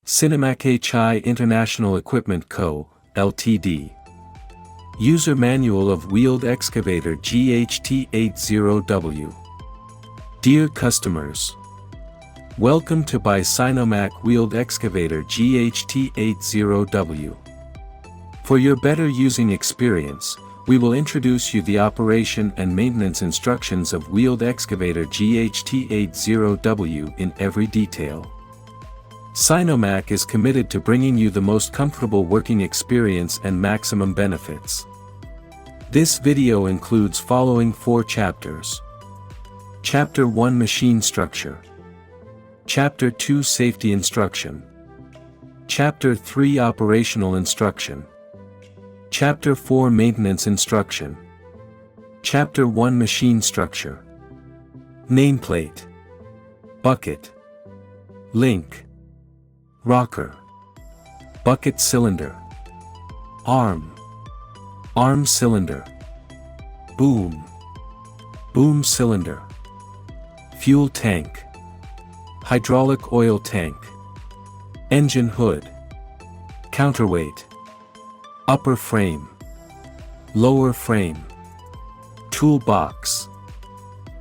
Cinemac HI International Equipment Co., Ltd. User Manual of Wheeled Excavator GHT80W. Dear customers, welcome to buy Cinemac Wheeled Excavator GHT80W. For your better using experience, we will introduce you the operation and maintenance instructions of Wheeled Excavator GHT80W in every detail. Cinemac is committed to bringing you the most comfortable working experience and maximum benefits. This video includes following 4 chapters. Chapter 1 Machine Structure. Chapter 2 Safety Instruction. Chapter 3 Operational Instruction. Chapter 4 Maintenance Instruction. Chapter 1 Machine Structure. Nameplate. Bucket. Link. Rocker. Bucket cylinder. Arm. Arm cylinder. Boom. Boom cylinder. Fuel tank. Hydraulic oil tank. Engine hood. Counterweight. Upper frame. Lower frame. Toolbox.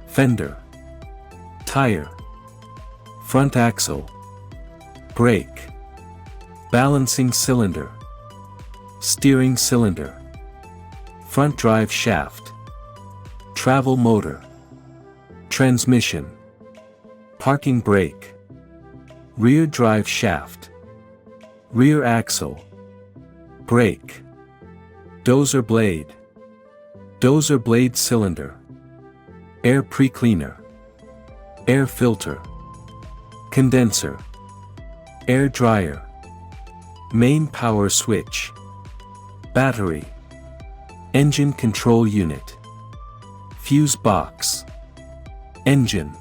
Fender. Tire. Front axle. Brake. Balancing cylinder. Steering cylinder. Front drive shaft. Travel motor. Transmission. Parking brake. Rear drive shaft. Rear axle. Brake. Dozer blade. Dozer blade cylinder. Air pre-cleaner. Air filter. Condenser. Air dryer. Main power switch. Battery. Engine control unit. Fuse box. Engine.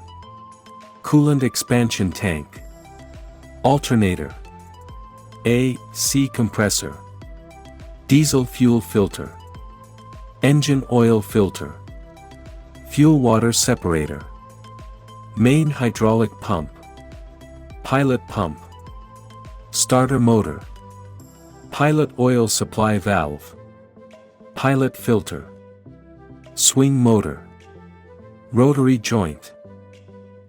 Coolant expansion tank. Alternator. AC compressor. Diesel fuel filter. Engine oil filter. Fuel water separator. Main hydraulic pump. Pilot pump. Starter motor. Pilot oil supply valve. Pilot filter. Swing motor. Rotary joint.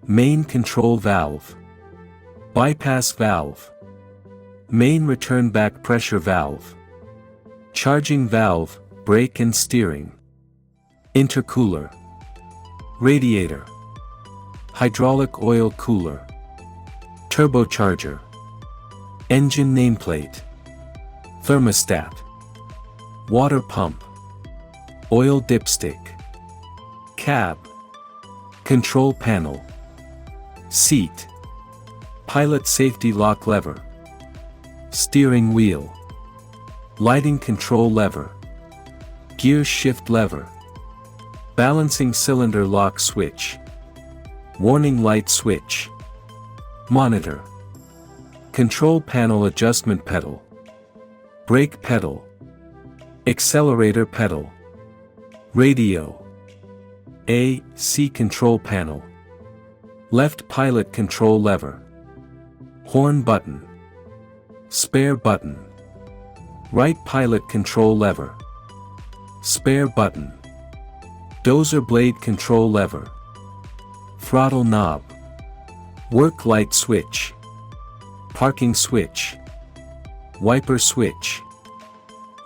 Main control valve. Bypass valve. Main return back pressure valve. Charging valve, brake and steering. Intercooler. Radiator. Hydraulic oil cooler. Turbocharger. Engine nameplate. Thermostat. Water pump. Oil dipstick. Cab. Control panel. Seat. Pilot safety lock lever. Steering wheel. Lighting control lever. Gear shift lever. Balancing cylinder lock switch. Warning light switch. Monitor. Control panel adjustment pedal. Brake pedal. Accelerator pedal. Radio. AC control panel. Left pilot control lever. Horn button. Spare button. Right pilot control lever. Spare button. Dozer blade control lever. Throttle knob. Work light switch. Parking switch. Wiper switch.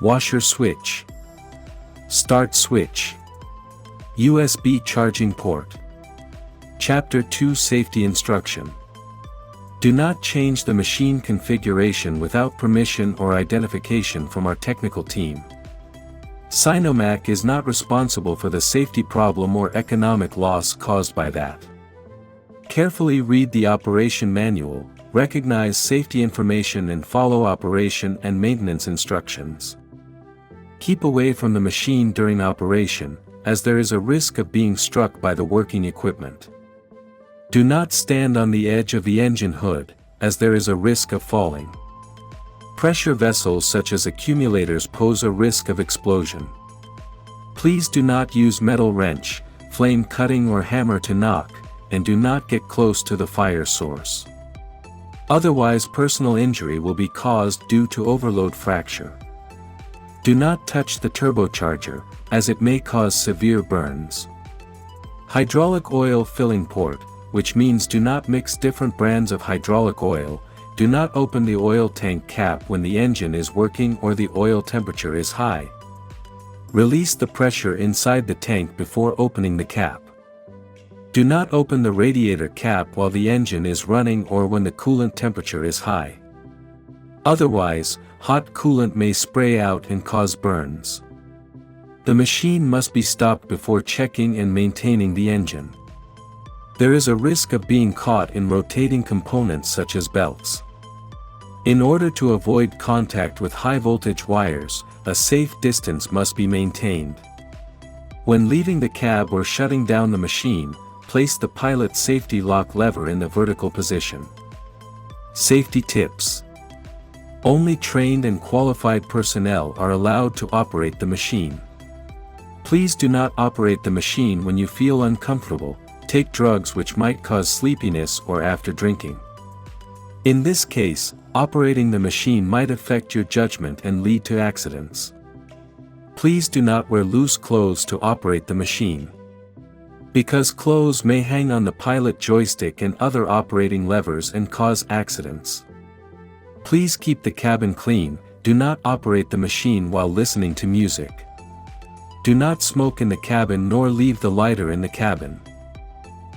Washer switch. Start switch. USB charging port. Chapter 2 Safety Instruction. Do not change the machine configuration without permission or identification from our technical team. Cinemac is not responsible for the safety problem or economic loss caused by that. Carefully read the operation manual, recognize safety information and follow operation and maintenance instructions. Keep away from the machine during operation, as there is a risk of being struck by the working equipment. Do not stand on the edge of the engine hood, as there is a risk of falling. Pressure vessels such as accumulators pose a risk of explosion. Please do not use metal wrench, flame cutting or hammer to knock, and do not get close to the fire source. Otherwise, personal injury will be caused due to overload fracture. Do not touch the turbocharger, as it may cause severe burns. Hydraulic oil filling port, which means do not mix different brands of hydraulic oil. Do not open the oil tank cap when the engine is working or the oil temperature is high. Release the pressure inside the tank before opening the cap. Do not open the radiator cap while the engine is running or when the coolant temperature is high. Otherwise, hot coolant may spray out and cause burns. The machine must be stopped before checking and maintaining the engine. There is a risk of being caught in rotating components such as belts. In order to avoid contact with high-voltage wires, a safe distance must be maintained. When leaving the cab or shutting down the machine, place the pilot safety lock lever in the vertical position. Safety tips. Only trained and qualified personnel are allowed to operate the machine. Please do not operate the machine when you feel uncomfortable, take drugs which might cause sleepiness or after drinking. In this case, operating the machine might affect your judgment and lead to accidents. Please do not wear loose clothes to operate the machine, because clothes may hang on the pilot joystick and other operating levers and cause accidents. Please keep the cabin clean. Do not operate the machine while listening to music. Do not smoke in the cabin nor leave the lighter in the cabin.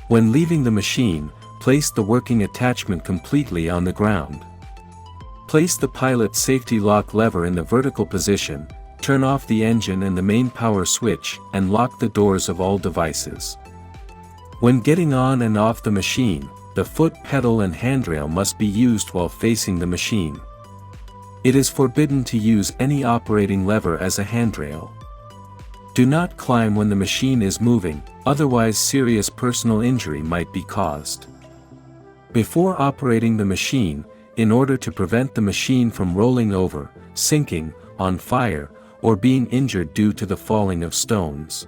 When leaving the machine, place the working attachment completely on the ground. Place the pilot safety lock lever in the vertical position, turn off the engine and the main power switch, and lock the doors of all devices. When getting on and off the machine, the foot pedal and handrail must be used while facing the machine. It is forbidden to use any operating lever as a handrail. Do not climb when the machine is moving, otherwise serious personal injury might be caused. Before operating the machine, in order to prevent the machine from rolling over, sinking, on fire, or being injured due to the falling of stones,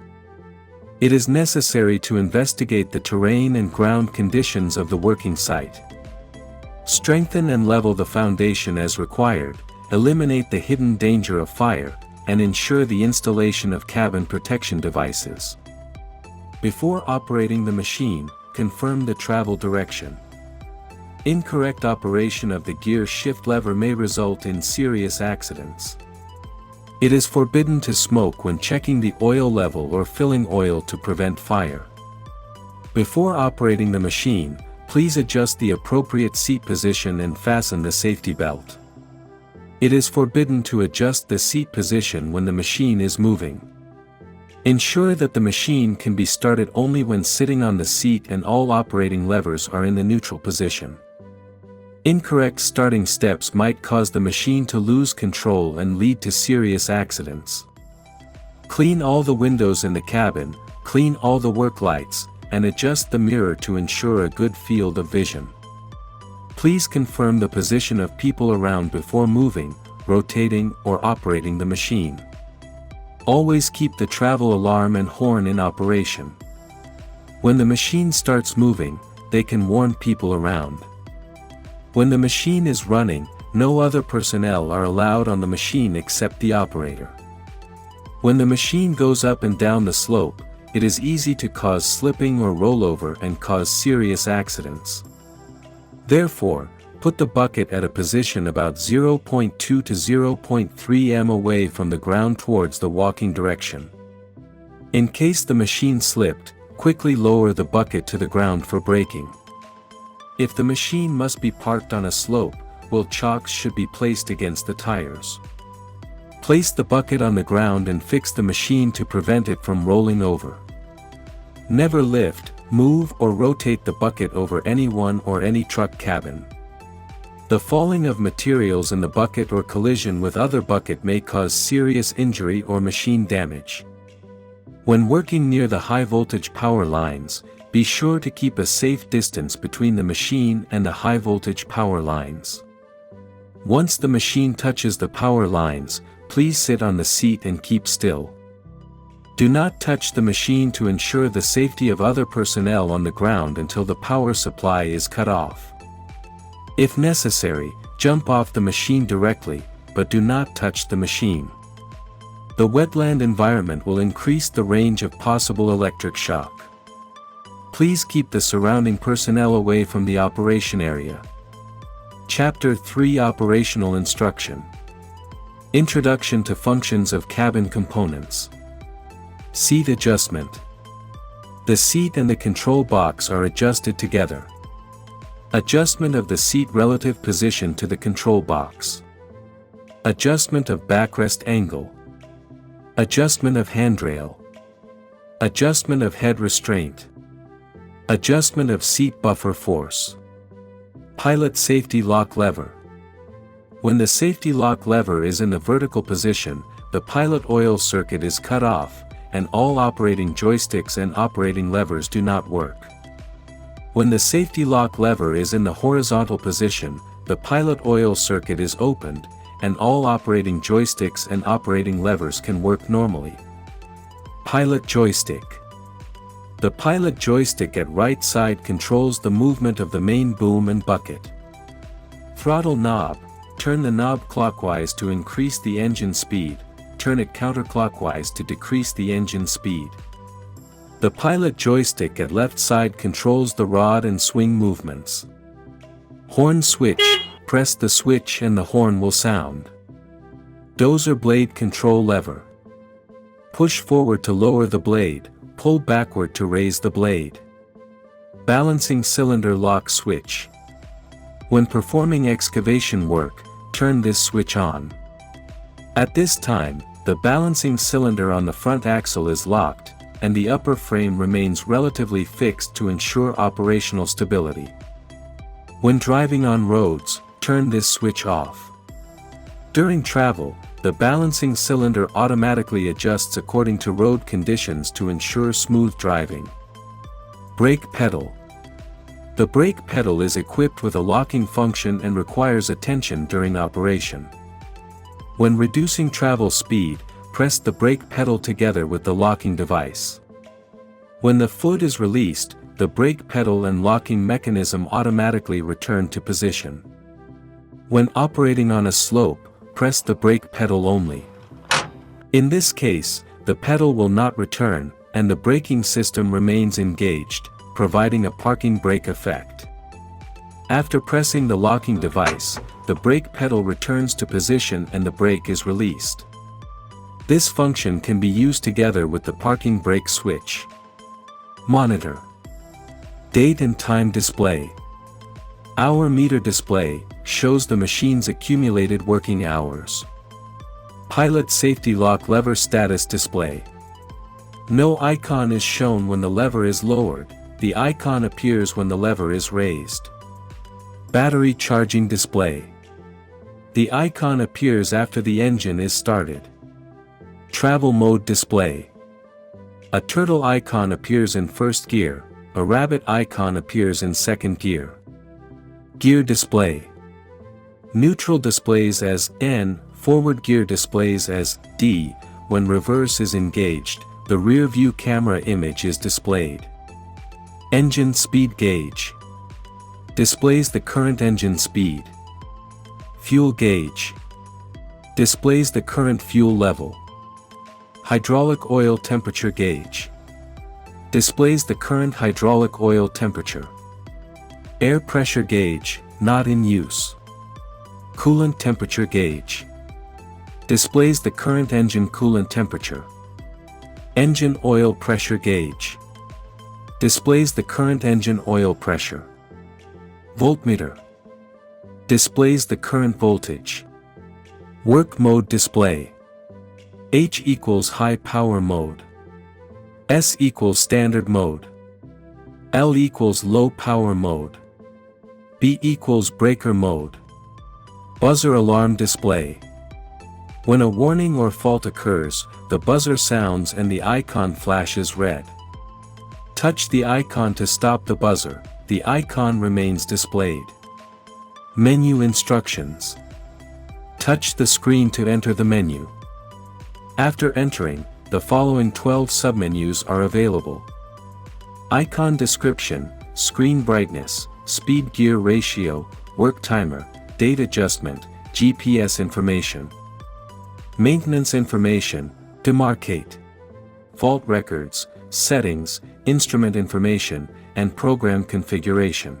it is necessary to investigate the terrain and ground conditions of the working site. Strengthen and level the foundation as required, eliminate the hidden danger of fire, and ensure the installation of cabin protection devices. Before operating the machine, confirm the travel direction. Incorrect operation of the gear shift lever may result in serious accidents. It is forbidden to smoke when checking the oil level or filling oil to prevent fire. Before operating the machine, please adjust the appropriate seat position and fasten the safety belt. It is forbidden to adjust the seat position when the machine is moving. Ensure that the machine can be started only when sitting on the seat and all operating levers are in the neutral position. Incorrect starting steps might cause the machine to lose control and lead to serious accidents. Clean all the windows in the cabin, clean all the work lights, and adjust the mirror to ensure a good field of vision. Please confirm the position of people around before moving, rotating, or operating the machine. Always keep the travel alarm and horn in operation. When the machine starts moving, they can warn people around. When the machine is running, no other personnel are allowed on the machine except the operator. When the machine goes up and down the slope, it is easy to cause slipping or rollover and cause serious accidents. Therefore, put the bucket at a position about 0.2 to 0.3 m away from the ground towards the walking direction. In case the machine slipped, quickly lower the bucket to the ground for braking. If the machine must be parked on a slope, wheel chocks should be placed against the tires. Place the bucket on the ground and fix the machine to prevent it from rolling over. Never lift, move or rotate the bucket over anyone or any truck cabin. The falling of materials in the bucket or collision with other bucket may cause serious injury or machine damage. When working near the high-voltage power lines, be sure to keep a safe distance between the machine and the high-voltage power lines. Once the machine touches the power lines, please sit on the seat and keep still. Do not touch the machine to ensure the safety of other personnel on the ground until the power supply is cut off. If necessary, jump off the machine directly, but do not touch the machine. The wetland environment will increase the range of possible electric shock. Please keep the surrounding personnel away from the operation area. Chapter 3 Operational Instruction. Introduction to Functions of Cabin Components. Seat Adjustment. The seat and the control box are adjusted together. Adjustment of the seat relative position to the control box. Adjustment of backrest angle. Adjustment of handrail. Adjustment of head restraint. Adjustment of seat buffer force. Pilot safety lock lever. When the safety lock lever is in the vertical position, the pilot oil circuit is cut off, and all operating joysticks and operating levers do not work. When the safety lock lever is in the horizontal position, the pilot oil circuit is opened, and all operating joysticks and operating levers can work normally. Pilot joystick. The pilot joystick at right side controls the movement of the main boom and bucket. Throttle knob. Turn the knob clockwise to increase the engine speed, turn it counterclockwise to decrease the engine speed. The pilot joystick at left side controls the rod and swing movements. Horn switch. Press the switch and the horn will sound. Dozer blade control lever. Push forward to lower the blade, pull backward to raise the blade. Balancing cylinder lock switch. When performing excavation work, turn this switch on. At this time, the balancing cylinder on the front axle is locked, and the upper frame remains relatively fixed to ensure operational stability. When driving on roads, turn this switch off. During travel, the balancing cylinder automatically adjusts according to road conditions to ensure smooth driving. Brake pedal. The brake pedal is equipped with a locking function and requires attention during operation. When reducing travel speed, press the brake pedal together with the locking device. When the foot is released, the brake pedal and locking mechanism automatically return to position. When operating on a slope, press the brake pedal only. In this case, the pedal will not return, and the braking system remains engaged, providing a parking brake effect. After pressing the locking device, the brake pedal returns to position and the brake is released. This function can be used together with the parking brake switch. Monitor. Date and time display. Hour meter display shows the machine's accumulated working hours. Pilot safety lock lever status display. No icon is shown when the lever is lowered, the icon appears when the lever is raised. Battery charging display. The icon appears after the engine is started. Travel mode display. A turtle icon appears in first gear, a rabbit icon appears in second gear. Gear display. Neutral displays as N, forward gear displays as D. When reverse is engaged, the rear view camera image is displayed. Engine speed gauge. Displays the current engine speed. Fuel gauge. Displays the current fuel level. Hydraulic oil temperature gauge. Displays the current hydraulic oil temperature. Air pressure gauge, not in use. Coolant temperature gauge. Displays the current engine coolant temperature. Engine oil pressure gauge. Displays the current engine oil pressure. Voltmeter. Displays the current voltage. Work mode display. H equals high power mode. S equals standard mode. L equals low power mode. B equals breaker mode. Buzzer alarm display. When a warning or fault occurs, the buzzer sounds and the icon flashes red. Touch the icon to stop the buzzer, the icon remains displayed. Menu instructions. Touch the screen to enter the menu. After entering, the following 12 submenus are available. Icon description, screen brightness, speed gear ratio, work timer, date adjustment, GPS information. Maintenance information, demarcate. Fault records, settings, instrument information, and program configuration.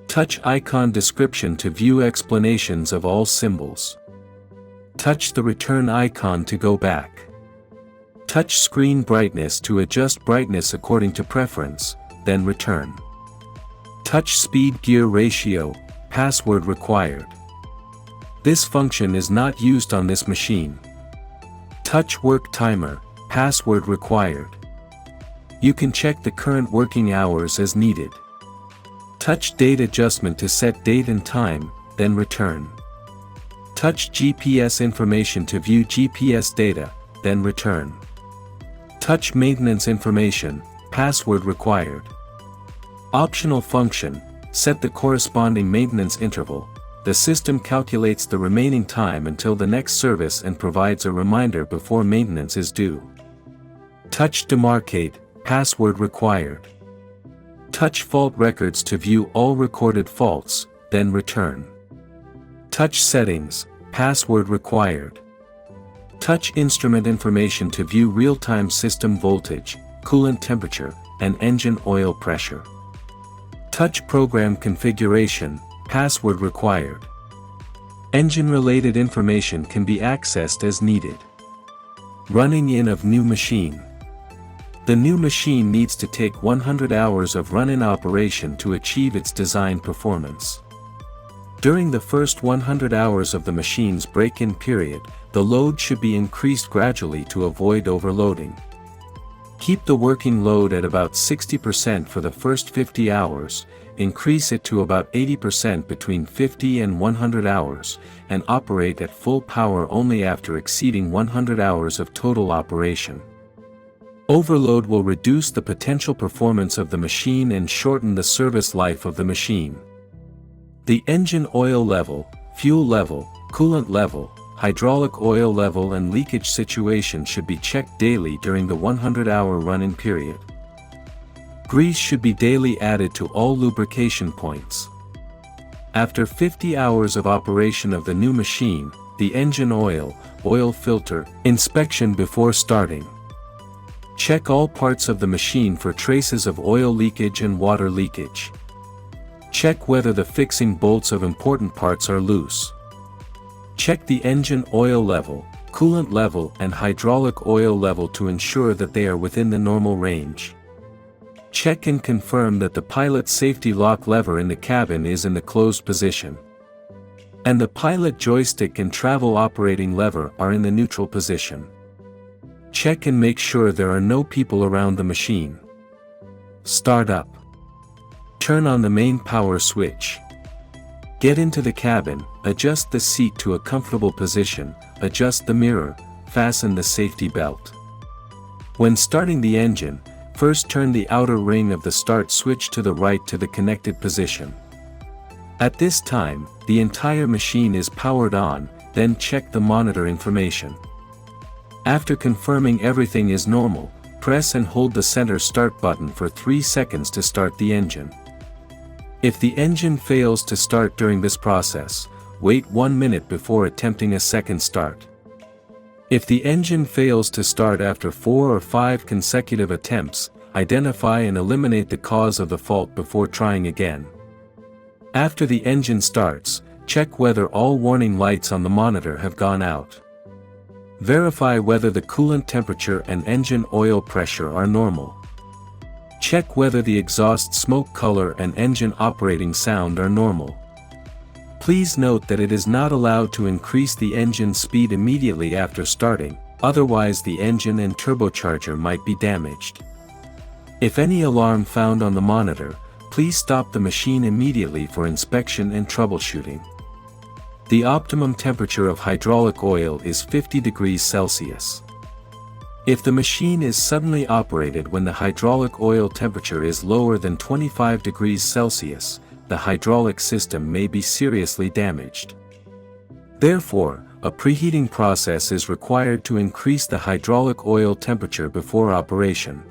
Touch icon description to view explanations of all symbols. Touch the return icon to go back. Touch screen brightness to adjust brightness according to preference, then return. Touch speed gear ratio, password required. This function is not used on this machine. Touch work timer, password required. You can check the current working hours as needed. Touch date adjustment to set date and time, then return. Touch GPS information to view GPS data, then return. Touch maintenance information, password required. Optional function, set the corresponding maintenance interval. The system calculates the remaining time until the next service and provides a reminder before maintenance is due. Touch demarcate, password required. Touch fault records to view all recorded faults, then return. Touch settings, password required. Touch instrument information to view real-time system voltage, coolant temperature, and engine oil pressure. Touch program configuration, password required. Engine-related information can be accessed as needed. Running in of new machine. The new machine needs to take 100 hours of run-in operation to achieve its design performance. During the first 100 hours of the machine's break-in period, the load should be increased gradually to avoid overloading. Keep the working load at about 60% for the first 50 hours, increase it to about 80% between 50 and 100 hours, and operate at full power only after exceeding 100 hours of total operation. Overload will reduce the potential performance of the machine and shorten the service life of the machine. The engine oil level, fuel level, coolant level, hydraulic oil level and leakage situation should be checked daily during the 100-hour run-in period. Grease should be daily added to all lubrication points. After 50 hours of operation of the new machine, the engine oil filter inspection before starting. Check all parts of the machine for traces of oil leakage and water leakage. Check whether the fixing bolts of important parts are loose. Check the engine oil level, coolant level and hydraulic oil level to ensure that they are within the normal range. Check and confirm that the pilot safety lock lever in the cabin is in the closed position. And the pilot joystick and travel operating lever are in the neutral position. Check and make sure there are no people around the machine. Start up. Turn on the main power switch. Get into the cabin, adjust the seat to a comfortable position, adjust the mirror, fasten the safety belt. When starting the engine, first turn the outer ring of the start switch to the right to the connected position. At this time, the entire machine is powered on, then check the monitor information. After confirming everything is normal, press and hold the center start button for 3 seconds to start the engine. If the engine fails to start during this process, wait 1 minute before attempting a second start. If the engine fails to start after 4 or 5 consecutive attempts, identify and eliminate the cause of the fault before trying again. After the engine starts, check whether all warning lights on the monitor have gone out. Verify whether the coolant temperature and engine oil pressure are normal. Check whether the exhaust smoke color and engine operating sound are normal. Please note that it is not allowed to increase the engine speed immediately after starting, otherwise the engine and turbocharger might be damaged. If any alarm found on the monitor, please stop the machine immediately for inspection and troubleshooting. The optimum temperature of hydraulic oil is 50 degrees Celsius. If the machine is suddenly operated when the hydraulic oil temperature is lower than 25 degrees Celsius, the hydraulic system may be seriously damaged. Therefore, a preheating process is required to increase the hydraulic oil temperature before operation.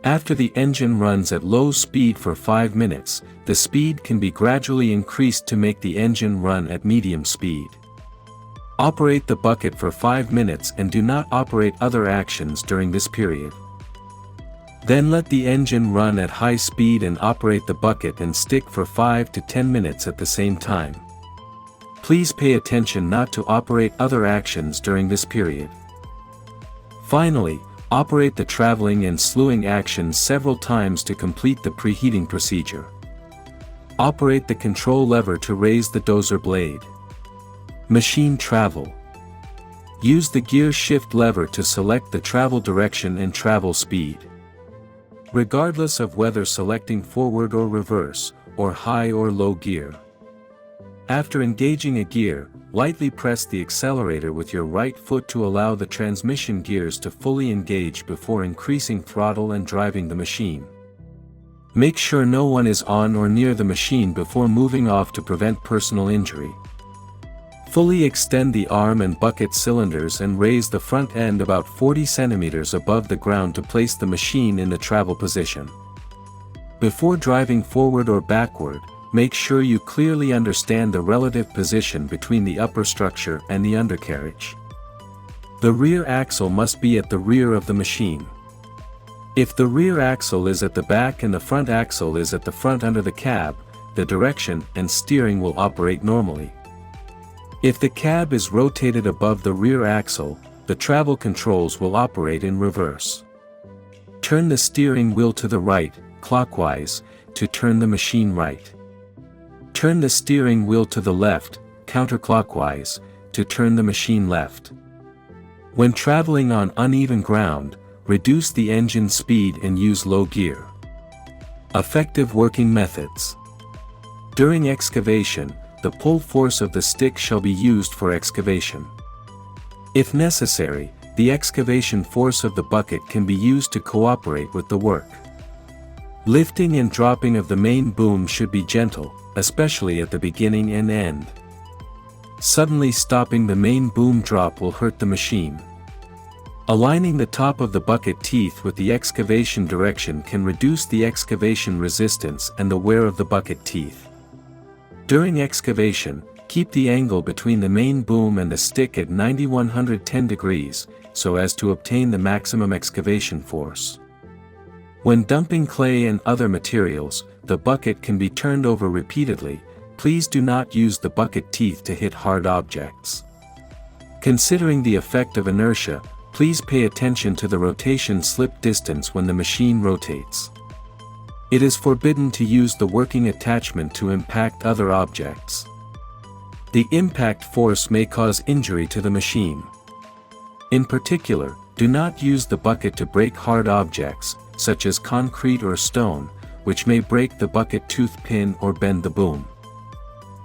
After the engine runs at low speed for 5 minutes, the speed can be gradually increased to make the engine run at medium speed. Operate the bucket for 5 minutes and do not operate other actions during this period. Then let the engine run at high speed and operate the bucket and stick for 5 to 10 minutes at the same time. Please pay attention not to operate other actions during this period. Finally, operate the traveling and slewing actions several times to complete the preheating procedure. Operate the control lever to raise the dozer blade. Machine travel. Use the gear shift lever to select the travel direction and travel speed. Regardless of whether selecting forward or reverse, or high or low gear. After engaging a gear, lightly press the accelerator with your right foot to allow the transmission gears to fully engage before increasing throttle and driving the machine. Make sure no one is on or near the machine before moving off to prevent personal injury. Fully extend the arm and bucket cylinders and raise the front end about 40 centimeters above the ground to place the machine in the travel position. Before driving forward or backward, make sure you clearly understand the relative position between the upper structure and the undercarriage. The rear axle must be at the rear of the machine. If the rear axle is at the back and the front axle is at the front under the cab, the direction and steering will operate normally. If the cab is rotated above the rear axle, the travel controls will operate in reverse. Turn the steering wheel to the right, clockwise, to turn the machine right. Turn the steering wheel to the left, counterclockwise, to turn the machine left. When traveling on uneven ground, reduce the engine speed and use low gear. Effective working methods. During excavation, the pull force of the stick shall be used for excavation. If necessary, the excavation force of the bucket can be used to cooperate with the work. Lifting and dropping of the main boom should be gentle, especially at the beginning and end. Suddenly stopping the main boom drop will hurt the machine. Aligning the top of the bucket teeth with the excavation direction can reduce the excavation resistance and the wear of the bucket teeth. During excavation, keep the angle between the main boom and the stick at 90-110 degrees, so as to obtain the maximum excavation force. When dumping clay and other materials, the bucket can be turned over repeatedly. Please do not use the bucket teeth to hit hard objects. Considering the effect of inertia, please pay attention to the rotation slip distance when the machine rotates. It is forbidden to use the working attachment to impact other objects. The impact force may cause injury to the machine. In particular, do not use the bucket to break hard objects, such as concrete or stone, which may break the bucket tooth pin or bend the boom.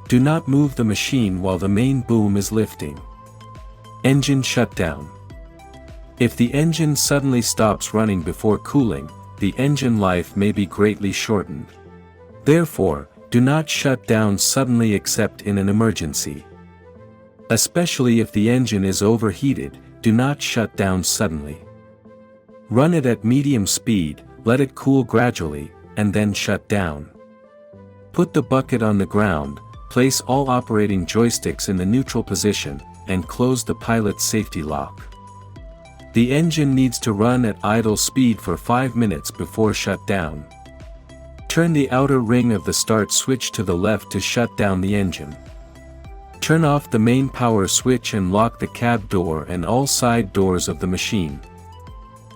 Do not move the machine while the main boom is lifting. Engine shutdown. If the engine suddenly stops running before cooling, the engine life may be greatly shortened. Therefore, do not shut down suddenly except in an emergency. Especially if the engine is overheated, do not shut down suddenly. Run it at medium speed, let it cool gradually, and then shut down. Put the bucket on the ground, place all operating joysticks in the neutral position, and close the pilot's safety lock. The engine needs to run at idle speed for 5 minutes before shutdown. Turn the outer ring of the start switch to the left to shut down the engine. Turn off the main power switch and lock the cab door and all side doors of the machine.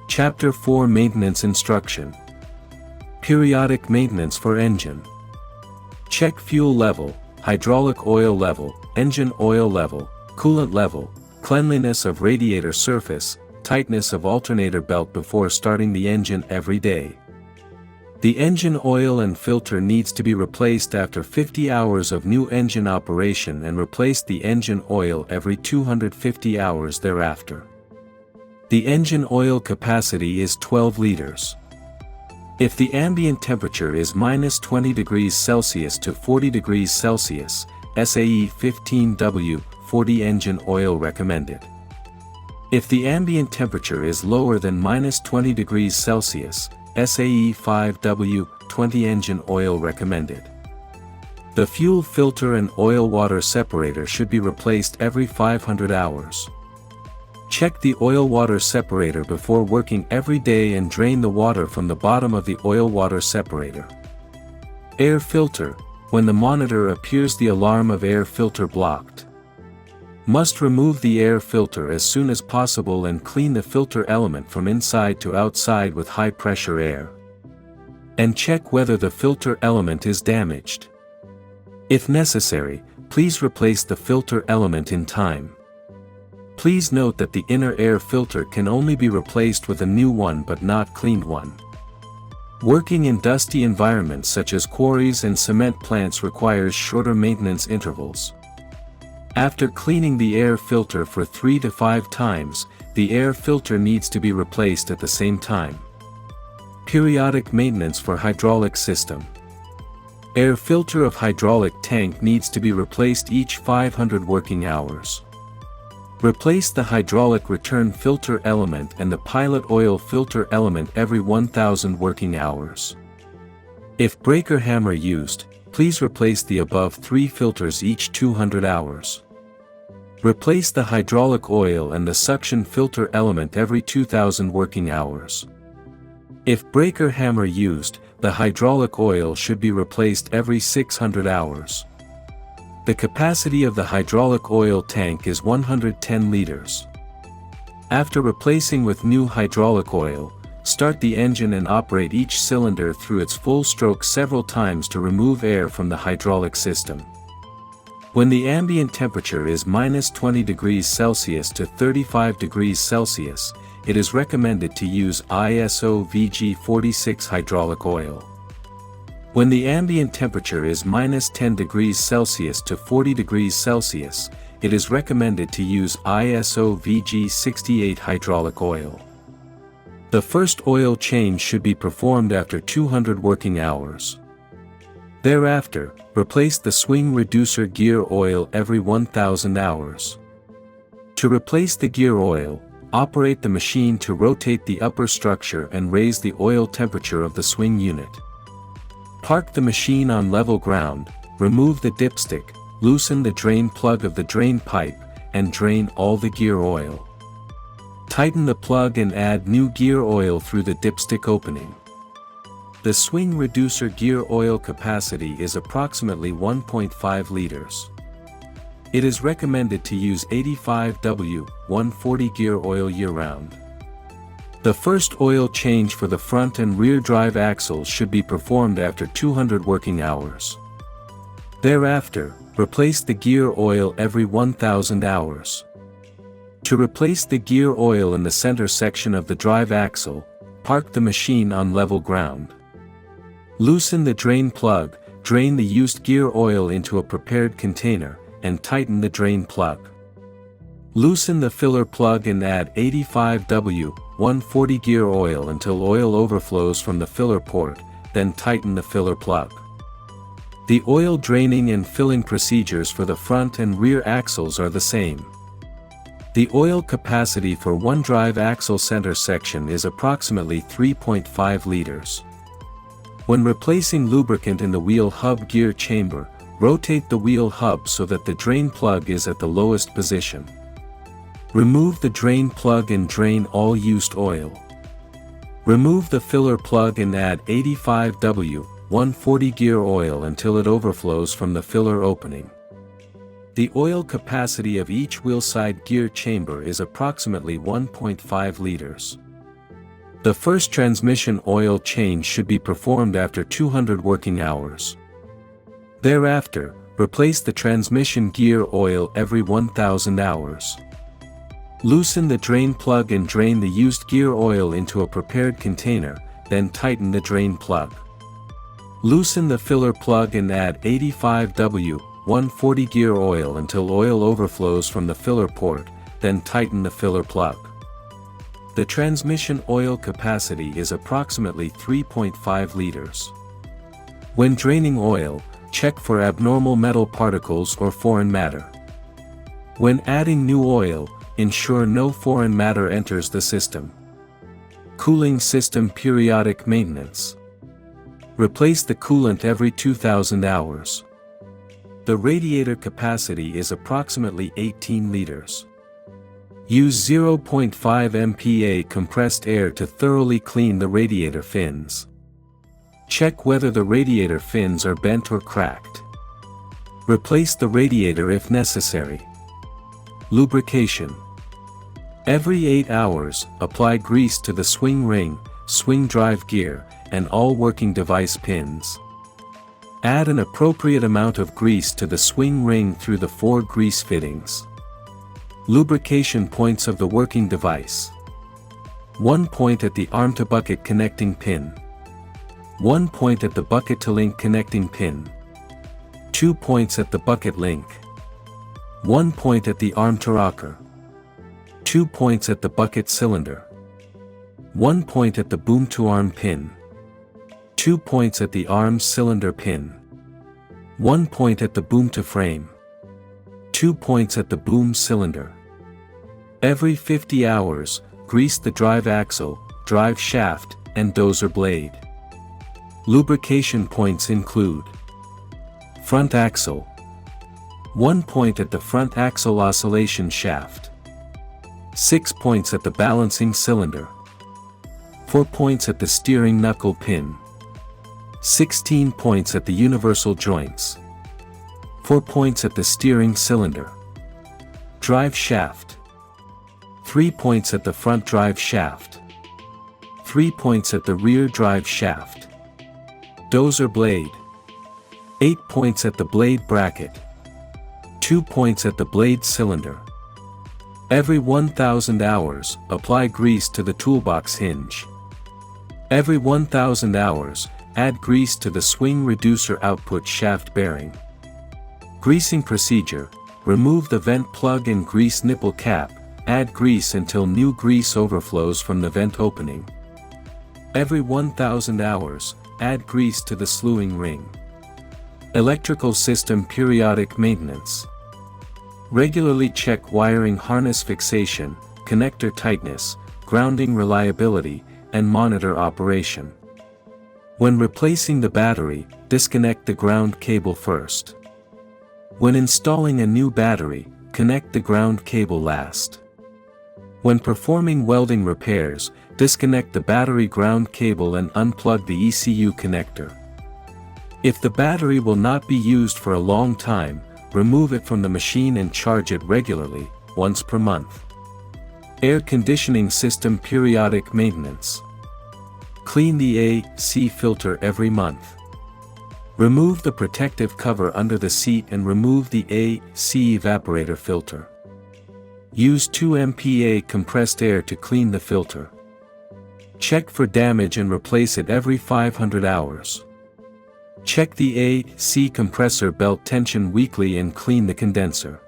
Chapter 4 Maintenance Instruction. Periodic maintenance for engine. Check fuel level, hydraulic oil level, engine oil level, coolant level, cleanliness of radiator surface, tightness of alternator belt before starting the engine every day. The engine oil and filter needs to be replaced after 50 hours of new engine operation and replace the engine oil every 250 hours thereafter. The engine oil capacity is 12 liters. If the ambient temperature is -20 degrees Celsius to 40 degrees Celsius, SAE15W 40 engine oil recommended. If the ambient temperature is lower than -20 degrees Celsius, GHT80W 20 engine oil recommended. The fuel filter and oil-water separator should be replaced every 500 hours. Check the oil-water separator before working every day and drain the water from the bottom of the oil-water separator. Air filter. When the monitor appears the alarm of air filter blocked. Must remove the air filter as soon as possible and clean the filter element from inside to outside with high-pressure air. And check whether the filter element is damaged. If necessary, please replace the filter element in time. Please note that the inner air filter can only be replaced with a new one but not cleaned one. Working in dusty environments such as quarries and cement plants requires shorter maintenance intervals. After cleaning the air filter for 3 to 5 times, the air filter needs to be replaced at the same time. Periodic maintenance for hydraulic system. Air filter of hydraulic tank needs to be replaced each 500 working hours. Replace the hydraulic return filter element and the pilot oil filter element every 1000 working hours. If breaker hammer used, please replace the above 3 filters each 200 hours. Replace the hydraulic oil and the suction filter element every 2000 working hours. If breaker hammer used, the hydraulic oil should be replaced every 600 hours. The capacity of the hydraulic oil tank is 110 liters. After replacing with new hydraulic oil, start the engine and operate each cylinder through its full stroke several times to remove air from the hydraulic system. When the ambient temperature is -20 degrees Celsius to 35 degrees Celsius, it is recommended to use ISO VG46 hydraulic oil. When the ambient temperature is -10 degrees Celsius to 40 degrees Celsius, it is recommended to use ISO VG68 hydraulic oil. The first oil change should be performed after 200 working hours. Thereafter, replace the swing reducer gear oil every 1000 hours. To replace the gear oil, operate the machine to rotate the upper structure and raise the oil temperature of the swing unit. Park the machine on level ground, remove the dipstick, loosen the drain plug of the drain pipe, and drain all the gear oil. Tighten the plug and add new gear oil through the dipstick opening. The swing reducer gear oil capacity is approximately 1.5 liters. It is recommended to use 85W 140 gear oil year-round. The first oil change for the front and rear drive axles should be performed after 200 working hours. Thereafter, replace the gear oil every 1000 hours. To replace the gear oil in the center section of the drive axle, park the machine on level ground. Loosen the drain plug, drain the used gear oil into a prepared container, and tighten the drain plug. Loosen the filler plug and add 85W 140 gear oil until oil overflows from the filler port, then tighten the filler plug. The oil draining and filling procedures for the front and rear axles are the same. The oil capacity for one drive axle center section is approximately 3.5 liters. When replacing lubricant in the wheel hub gear chamber, rotate the wheel hub so that the drain plug is at the lowest position. Remove the drain plug and drain all used oil. Remove the filler plug and add 85W 140 gear oil until it overflows from the filler opening. The oil capacity of each wheelside gear chamber is approximately 1.5 liters. The first transmission oil change should be performed after 200 working hours. Thereafter, replace the transmission gear oil every 1000 hours. Loosen the drain plug and drain the used gear oil into a prepared container, then tighten the drain plug. Loosen the filler plug and add 85W 140 gear oil until oil overflows from the filler port, then tighten the filler plug. The transmission oil capacity is approximately 3.5 liters. When draining oil, check for abnormal metal particles or foreign matter. When adding new oil, ensure no foreign matter enters the system. Cooling system periodic maintenance. Replace the coolant every 2000 hours. The radiator capacity is approximately 18 liters. Use 0.5 MPa compressed air to thoroughly clean the radiator fins. Check whether the radiator fins are bent or cracked. Replace the radiator if necessary. Lubrication. Every 8 hours, apply grease to the swing ring, swing drive gear, and all working device pins. Add an appropriate amount of grease to the swing ring through the 4 grease fittings. Lubrication points of the working device. 1 point at the arm-to-bucket connecting pin. 1 point at the bucket-to-link connecting pin. 2 points at the bucket link. 1 point at the arm-to-rocker. 2 points at the bucket cylinder. 1 point at the boom-to-arm pin. 2 points at the arm cylinder pin. 1 point at the boom-to-frame. 2 points at the boom cylinder. Every 50 hours, grease the drive axle, drive shaft, and dozer blade. Lubrication points include: front axle. 1 point at the front axle oscillation shaft. 6 points at the balancing cylinder. 4 points at the steering knuckle pin. 16 points at the universal joints. 4 points at the steering cylinder. Drive shaft. 3 points at the front drive shaft. 3 points at the rear drive shaft. Dozer blade. 8 points at the blade bracket. 2 points at the blade cylinder. Every 1000 hours, apply grease to the toolbox hinge. Every 1000 hours, add grease to the swing reducer output shaft bearing. Greasing procedure: remove the vent plug and grease nipple cap, add grease until new grease overflows from the vent opening. Every 1000 hours, add grease to the slewing ring. Electrical system periodic maintenance. Regularly check wiring harness fixation, connector tightness, grounding reliability, and monitor operation. When replacing the battery, disconnect the ground cable first. When installing a new battery, connect the ground cable last. When performing welding repairs, disconnect the battery ground cable and unplug the ECU connector. If the battery will not be used for a long time, remove it from the machine and charge it regularly, once per month. Air conditioning system periodic maintenance. Clean the AC filter every month. Remove the protective cover under the seat and remove the AC evaporator filter. Use 2 MPa compressed air to clean the filter. Check for damage and replace it every 500 hours. Check the AC compressor belt tension weekly and clean the condenser.